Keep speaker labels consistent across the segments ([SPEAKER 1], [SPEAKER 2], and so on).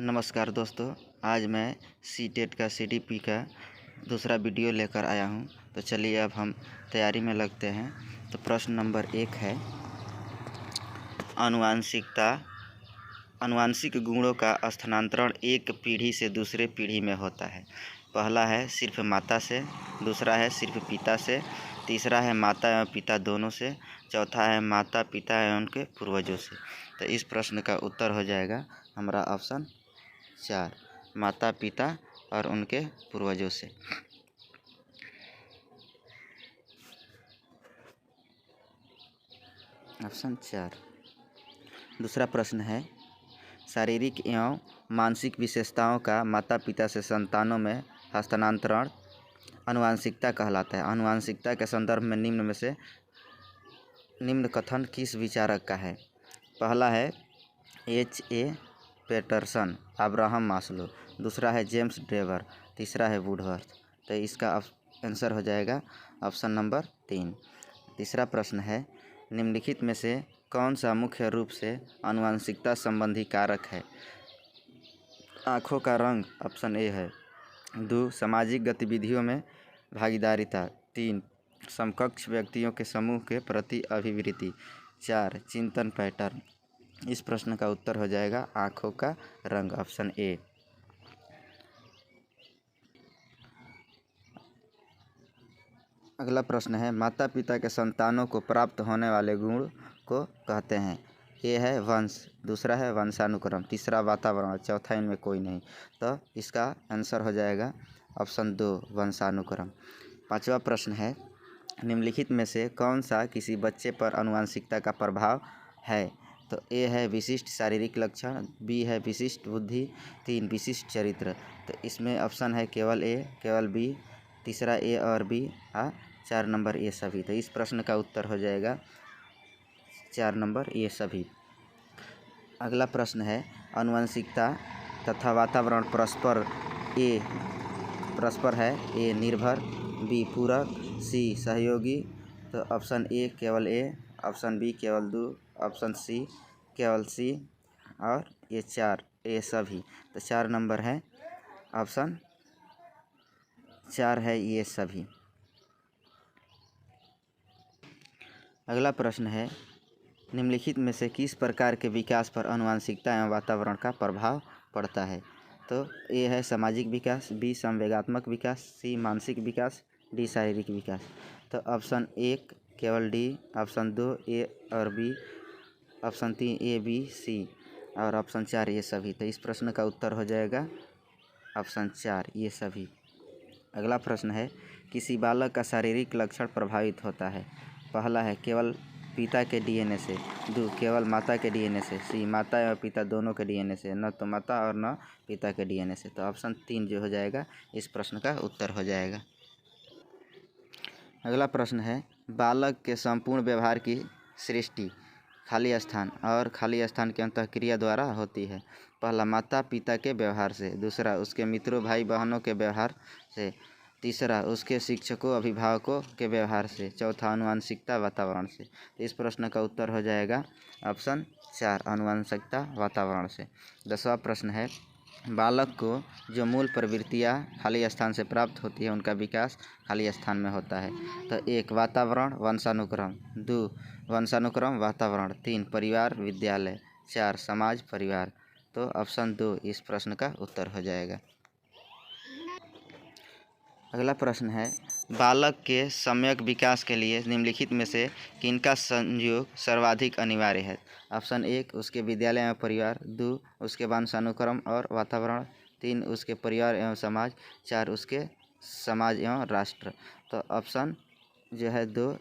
[SPEAKER 1] नमस्कार दोस्तों, आज मैं सी-टेट का CDP का दूसरा वीडियो लेकर आया हूं। तो चलिए अब हम तैयारी में लगते हैं। तो प्रश्न नंबर 1 है, आनुवांशिक गुणों का स्थानांतरण एक पीढ़ी से दूसरे पीढ़ी में होता है। पहला है सिर्फ माता से, दूसरा है सिर्फ पिता से, तीसरा है माता एवं पिता दोनों से, चौथा है माता पिता एवं उनके पूर्वजों से। तो इस प्रश्न का उत्तर हो जाएगा हमारा ऑप्शन 4, माता पिता और उनके पूर्वजों से। ऑप्शन 4। दूसरा प्रश्न है, शारीरिक एवं मानसिक विशेषताओं का माता पिता से संतानों में हस्तांतरण आनुवंशिकता कहलाता है। आनुवंशिकता के संदर्भ में निम्न कथन किस विचारक का है? पहला है H.A. पैटरसन, अब्राहम मास्लो, दूसरा है जेम्स ड्रेवर, तीसरा है वुडवर्थ। तो इसका आंसर हो जाएगा ऑप्शन नंबर 3। तीसरा प्रश्न है, निम्नलिखित में से कौन सा मुख्य रूप से आनुवंशिकता संबंधी कारक है? आँखों का रंग, ऑप्शन ए है। 2, सामाजिक गतिविधियों में भागीदारिता। 3, समकक्ष व्यक्तियों के समूह के प्रति अभिवृत्ति। 4, चिंतन पैटर्न। इस प्रश्न का उत्तर हो जाएगा आँखों का रंग, ऑप्शन ए। अगला प्रश्न है, माता पिता के संतानों को प्राप्त होने वाले गुण को कहते हैं? ए है वंश, दूसरा है वंशानुक्रम, तीसरा वातावरण, चौथा इनमें कोई नहीं। तो इसका आंसर हो जाएगा ऑप्शन 2, वंशानुक्रम। पांचवा प्रश्न है, निम्नलिखित में से कौन सा किसी बच्चे पर आनुवंशिकता का प्रभाव है? तो ए है विशिष्ट शारीरिक लक्षण, बी है विशिष्ट बुद्धि, 3 विशिष्ट चरित्र। तो इसमें ऑप्शन है केवल ए, केवल बी, तीसरा ए और बी, 4 नंबर ए सभी। तो इस प्रश्न का उत्तर हो जाएगा 4 नंबर ए सभी। अगला प्रश्न है, आनुवंशिकता तथा वातावरण परस्पर है? ए निर्भर, बी पूरक, सी सहयोगी। तो ऑप्शन ए केवल ए, ऑप्शन बी केवल 2, ऑप्शन सी केवल सी और ये 4 ए सभी। तो 4 नंबर है, ऑप्शन 4 है ये सभी। अगला प्रश्न है, निम्नलिखित में से किस प्रकार के विकास पर आनुवंशिकता एवं वातावरण का प्रभाव पड़ता है? तो ए है सामाजिक विकास, बी संवेगात्मक विकास, सी मानसिक विकास, डी शारीरिक विकास। तो ऑप्शन 1 केवल डी, ऑप्शन 2 ए और B, option 3 A B C और ऑप्शन 4 ये सभी। तो इस प्रश्न का उत्तर हो जाएगा ऑप्शन 4 ये सभी। अगला प्रश्न है, किसी बालक का शारीरिक लक्षण प्रभावित होता है? पहला है केवल पिता के DNA से, 2 केवल माता के DNA से, सी माता एवं पिता दोनों के DNA से, न तो माता और न पिता के DNA से। तो ऑप्शन 3 जो हो जाएगा इस प्रश्न का उत्तर हो जाएगा। अगला प्रश्न है, बालक के संपूर्ण व्यवहार की सृष्टि खाली स्थान और खाली स्थान के अंतःक्रिया द्वारा होती है? पहला माता पिता के व्यवहार से, दूसरा उसके मित्रों भाई बहनों के व्यवहार से, तीसरा उसके शिक्षकों अभिभावकों के व्यवहार से, चौथा आनुवंशिकता वातावरण से। तो इस प्रश्न का उत्तर हो जाएगा ऑप्शन 4 आनुवंशिकता वातावरण से। 10वां प्रश्न है, बालक को जो मूल प्रवृत्तियाँ खाली स्थान से प्राप्त होती है उनका विकास खाली स्थान में होता है? तो 1 वातावरण वंशानुक्रम, 2 वंशानुक्रम वातावरण, 3 परिवार विद्यालय, 4 समाज परिवार। तो ऑप्शन 2 इस प्रश्न का उत्तर हो जाएगा। अगला प्रश्न है, बालक के सम्यक विकास के लिए निम्नलिखित में से किनका संयोग सर्वाधिक अनिवार्य है? ऑप्शन 1 उसके विद्यालय एवं परिवार, 2 उसके वंशानुक्रम और वातावरण, 3 उसके परिवार एवं समाज, 4 उसके समाज एवं राष्ट्र। तो ऑप्शन जो है 2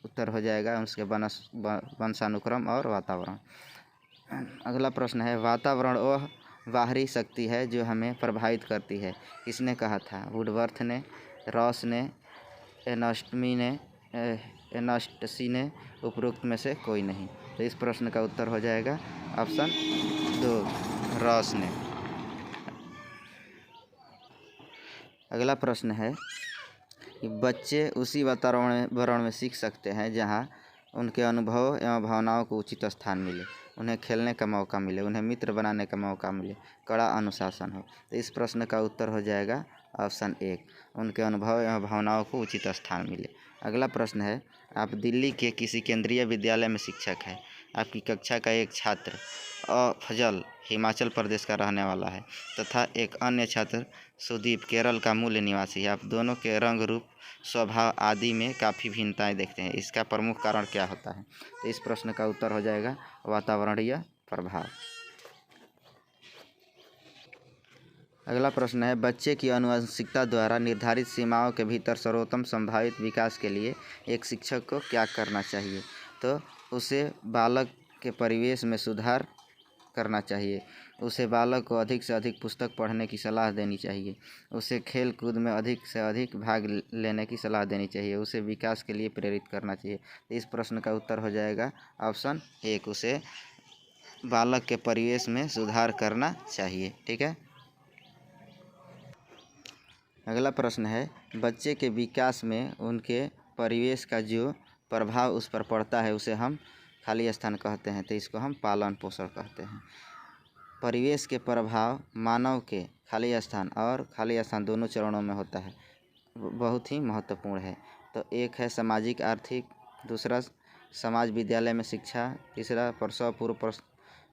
[SPEAKER 1] उत्तर हो जाएगा उसके वंशानुक्रम और वातावरण। अगला प्रश्न है, वातावरण वह बाहरी शक्ति है जो हमें प्रभावित करती है? किसने कहा था? वुडवर्थ ने, रॉस ने, एनास्टसी ने, उपरोक्त में से कोई नहीं। तो इस प्रश्न का उत्तर हो जाएगा ऑप्शन 2 रॉस ने। अगला प्रश्न है कि बच्चे उसी वातावरण में सीख सकते हैं जहां उनके अनुभवों एवं भावनाओं को उचित स्थान मिले? उन्हें खेलने का मौका मिले, उन्हें मित्र बनाने का मौका मिले, कड़ा अनुशासन हो। तो इस प्रश्न का उत्तर हो जाएगा ऑप्शन 1, उनके अनुभव एवं भावनाओं को उचित स्थान मिले। अगला प्रश्न है, आप दिल्ली के किसी केंद्रीय विद्यालय में शिक्षक हैं। आपकी कक्षा का एक छात्र अफजल हिमाचल प्रदेश का रहने वाला है तथा एक अन्य छात्र सुदीप केरल का मूल निवासी है। आप दोनों के रंग, रूप, स्वभाव आदि में काफ़ी भिन्नताएं देखते हैं। इसका प्रमुख कारण क्या होता है? तो इस प्रश्न का उत्तर हो जाएगा वातावरणीय प्रभाव। अगला प्रश्न है, बच्चे की आनुवंशिकता द्वारा निर्धारित सीमाओं के भीतर सर्वोत्तम संभावित विकास के लिए एक शिक्षक को क्या करना चाहिए? तो उसे बालक के परिवेश में सुधार करना चाहिए, उसे बालक को अधिक से अधिक पुस्तक पढ़ने की सलाह देनी चाहिए, उसे खेल कूद में अधिक से अधिक भाग लेने की सलाह देनी चाहिए, उसे विकास के लिए प्रेरित करना चाहिए। इस प्रश्न का उत्तर हो जाएगा ऑप्शन 1, उसे बालक के परिवेश में सुधार करना चाहिए। ठीक है। अगला प्रश्न है, बच्चे के विकास में उनके परिवेश का जो प्रभाव उस पर पड़ता है उसे हम खाली स्थान कहते हैं। तो इसको हम पालन पोषण कहते हैं। परिवेश के प्रभाव मानव के खाली स्थान और खाली स्थान दोनों चरणों में होता है, बहुत ही महत्वपूर्ण है। तो एक है सामाजिक आर्थिक, दूसरा समाज विद्यालय में शिक्षा, तीसरा प्रसव पूर्व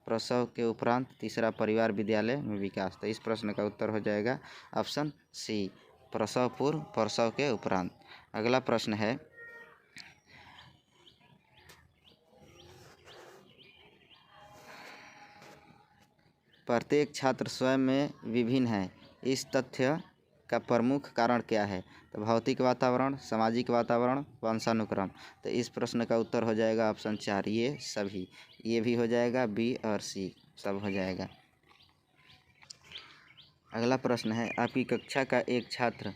[SPEAKER 1] प्रसव के उपरांत, तीसरा परिवार विद्यालय में विकास। तो इस प्रश्न का उत्तर हो जाएगा ऑप्शन सी, प्रसव पूर्व प्रसव के उपरांत। अगला प्रश्न है, प्रत्येक छात्र स्वयं में विभिन्न है, इस तथ्य का प्रमुख कारण क्या है? तो भौतिक वातावरण, सामाजिक वातावरण, वंशानुक्रम। तो इस प्रश्न का उत्तर हो जाएगा ऑप्शन 4, ये सभी। ये भी हो जाएगा, बी और सी सब हो जाएगा। अगला प्रश्न है, आपकी कक्षा का एक छात्र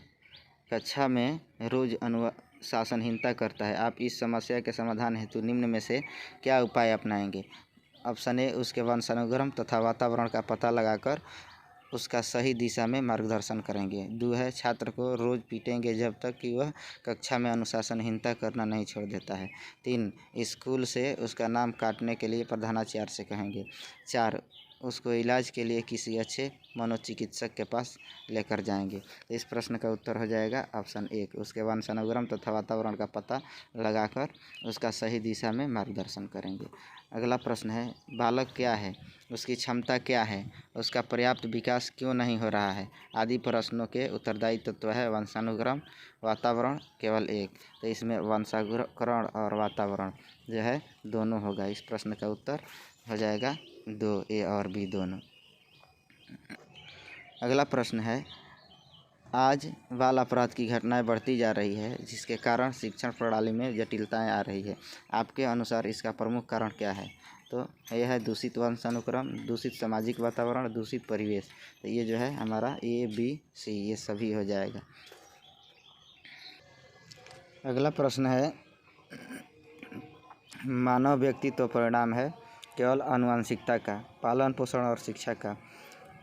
[SPEAKER 1] कक्षा में रोज अनुशासनहीनता करता है। आप इस समस्या के समाधान हेतु निम्न में से क्या उपाय अपनाएंगे? ऑप्शन ए, उसके वंशानुक्रम तथा वातावरण का पता लगाकर उसका सही दिशा में मार्गदर्शन करेंगे। 2 है, छात्र को रोज़ पीटेंगे जब तक कि वह कक्षा में अनुशासनहीनता करना नहीं छोड़ देता है। 3, स्कूल से उसका नाम काटने के लिए प्रधानाचार्य से कहेंगे। 4, उसको इलाज के लिए किसी अच्छे मनोचिकित्सक के पास लेकर जाएंगे। तो इस प्रश्न का उत्तर हो जाएगा ऑप्शन 1, उसके वंशानुक्रम तथा वातावरण का पता लगाकर उसका सही दिशा में मार्गदर्शन करेंगे। अगला प्रश्न है, बालक क्या है, उसकी क्षमता क्या है, उसका पर्याप्त विकास क्यों नहीं हो रहा है आदि प्रश्नों के उत्तरदायी तत्व है वंशानुक्रम, वातावरण केवल एक। तो इसमें वंशानुक्रम और वातावरण जो है दोनों होगा। इस प्रश्न का उत्तर हो जाएगा 2, ए और बी दोनों। अगला प्रश्न है, आज बाल अपराध की घटनाएं बढ़ती जा रही है जिसके कारण शिक्षण प्रणाली में जटिलताएं आ रही है। आपके अनुसार इसका प्रमुख कारण क्या है? तो यह है दूषित वंशानुक्रम, दूषित सामाजिक वातावरण, दूषित परिवेश। तो ये जो है हमारा ए, बी, सी ये सभी हो जाएगा। अगला प्रश्न है, मानव व्यक्तित्व परिणाम है केवल आनुवंशिकता का, पालन पोषण और शिक्षा का।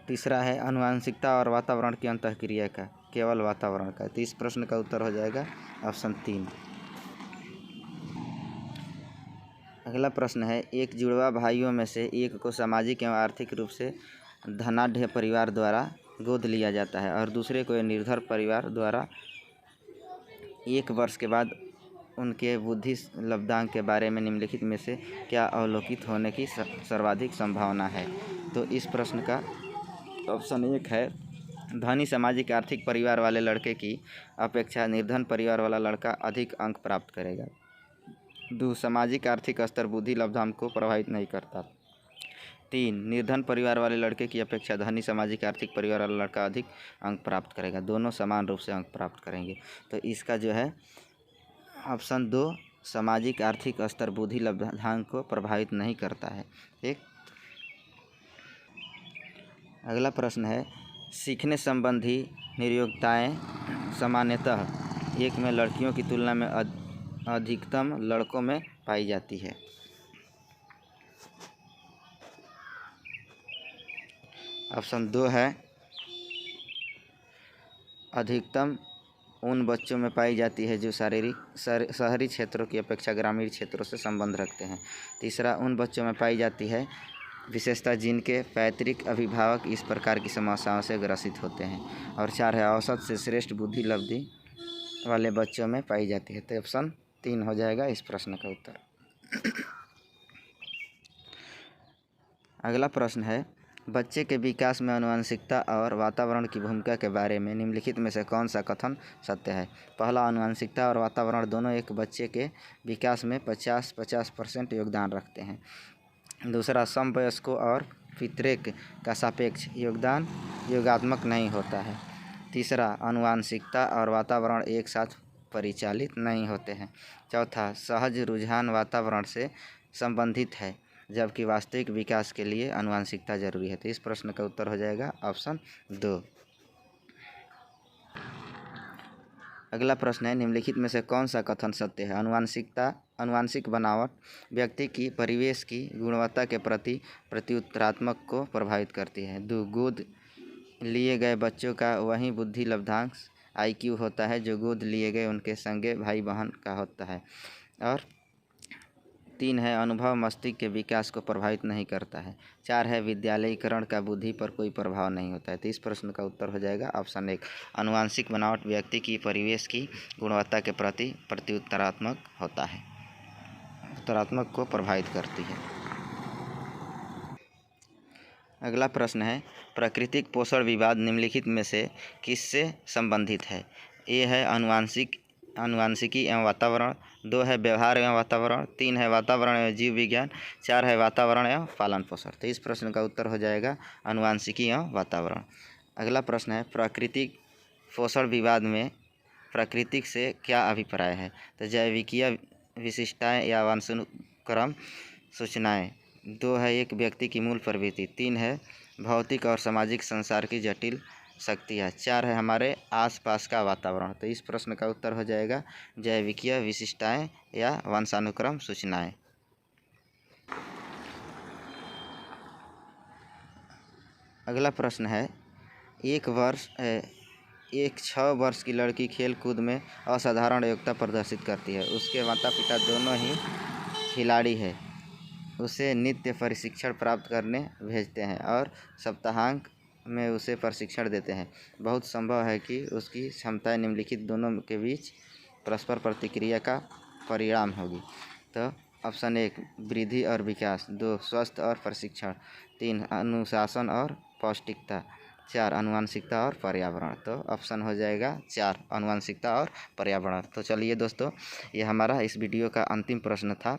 [SPEAKER 1] तीसरा है आनुवंशिकता और वातावरण की अंतःक्रिया का, केवल वातावरण का। तो इस प्रश्न का उत्तर हो जाएगा ऑप्शन 3। अगला प्रश्न है, एक जुड़वा भाइयों में से एक को सामाजिक एवं आर्थिक रूप से धनाढ्य परिवार द्वारा गोद लिया जाता है और दूसरे को निर्धन परिवार द्वारा 1 वर्ष के बाद उनके बुद्धि लब्धांक के बारे में निम्नलिखित में से क्या अवलोकित होने की सर्वाधिक संभावना है? तो इस प्रश्न का ऑप्शन 1 है, धनी सामाजिक आर्थिक परिवार वाले लड़के की अपेक्षा निर्धन परिवार वाला लड़का अधिक अंक प्राप्त करेगा। 2, सामाजिक आर्थिक स्तर बुद्धि लब्धांक को प्रभावित नहीं करता। 3, निर्धन परिवार वाले लड़के की अपेक्षा धनी सामाजिक आर्थिक परिवार वाला लड़का अधिक अंक प्राप्त करेगा। दोनों समान रूप से अंक प्राप्त करेंगे। तो इसका जो है ऑप्शन 2, सामाजिक आर्थिक स्तर बुद्धि लब्धांक को प्रभावित नहीं करता है। ठीक। अगला प्रश्न है, सीखने संबंधी निर्योग्यताएं सामान्यतः 1 में लड़कियों की तुलना में अधिकतम लड़कों में पाई जाती है। ऑप्शन 2 है अधिकतम उन बच्चों में पाई जाती है जो शहरी क्षेत्रों की अपेक्षा ग्रामीण क्षेत्रों से संबंध रखते हैं। तीसरा, उन बच्चों में पाई जाती है विशेषता जिनके पैतृक अभिभावक इस प्रकार की समस्याओं से ग्रसित होते हैं। और 4 है, औसत से श्रेष्ठ बुद्धि लब्धि वाले बच्चों में पाई जाती है। तो ऑप्शन 3 हो जाएगा इस प्रश्न का उत्तर। अगला प्रश्न है, बच्चे के विकास में आनुवंशिकता और वातावरण की भूमिका के बारे में निम्नलिखित में से कौन सा कथन सत्य है? पहला, आनुवंशिकता और वातावरण दोनों एक बच्चे के विकास में 50% योगदान रखते हैं। दूसरा, समवयस्कों और पितृक का सापेक्ष योगदान योगात्मक नहीं होता है। तीसरा, आनुवंशिकता और वातावरण एक साथ परिचालित नहीं होते हैं। चौथा, सहज रुझान वातावरण से संबंधित है जबकि वास्तविक विकास के लिए आनुवंशिकता जरूरी है। तो इस प्रश्न का उत्तर हो जाएगा ऑप्शन 2। अगला प्रश्न है, निम्नलिखित में से कौन सा कथन सत्य है? आनुवंशिक बनावट व्यक्ति की परिवेश की गुणवत्ता के प्रति प्रत्युत्तरात्मक को प्रभावित करती है। 2, गोद लिए गए बच्चों का वही बुद्धि लब्धांश IQ होता है जो गोद लिए गए उनके संगे भाई बहन का होता है। और 3 है, अनुभव मस्तिष्क के विकास को प्रभावित नहीं करता है। 4 है, विद्यालयीकरण का बुद्धि पर कोई प्रभाव नहीं होता है। तो इस प्रश्न का उत्तर हो जाएगा ऑप्शन 1। आनुवंशिक बनावट व्यक्ति की परिवेश की गुणवत्ता के प्रति प्रत्युत्तरात्मक होता है, उत्तरात्मक को प्रभावित करती है। अगला प्रश्न है, प्राकृतिक पोषण विवाद निम्नलिखित में से किससे संबंधित है? ए है आनुवंशिकी एवं वातावरण, 2 है व्यवहार एवं वातावरण, 3 है वातावरण एवं जीव विज्ञान, 4 है वातावरण एवं पालन पोषण। तो इस प्रश्न का उत्तर हो जाएगा आनुवंशिकी एवं वातावरण। अगला प्रश्न है, प्राकृतिक पोषण विवाद में प्राकृतिक से क्या अभिप्राय है? तो जैविकीय विशिष्टताएँ या वंशानुक्रम सूचनाएँ। 2 है, एक व्यक्ति की मूल प्रवृत्ति। 3 है, भौतिक और सामाजिक संसार की जटिल शक्तियाँ। 4 है, हमारे आसपास का वातावरण। तो इस प्रश्न का उत्तर हो जाएगा जैविकीय विशिष्टताएँ या वंशानुक्रम सूचनाएँ। अगला प्रश्न है, एक 6 वर्ष की लड़की खेल कूद में असाधारण योग्यता प्रदर्शित करती है। उसके माता पिता दोनों ही खिलाड़ी हैं। उसे नित्य प्रशिक्षण प्राप्त करने भेजते हैं और सप्ताहांत में उसे प्रशिक्षण देते हैं। बहुत संभव है कि उसकी क्षमताएं निम्नलिखित दोनों के बीच परस्पर प्रतिक्रिया का परिणाम होगी। तो ऑप्शन 1, वृद्धि और विकास। 2, स्वास्थ्य और प्रशिक्षण। 3, अनुशासन और पौष्टिकता। 4, आनुवंशिकता और पर्यावरण। तो ऑप्शन हो जाएगा 4, आनुवंशिकता और पर्यावरण। तो चलिए दोस्तों, ये हमारा इस वीडियो का अंतिम प्रश्न था।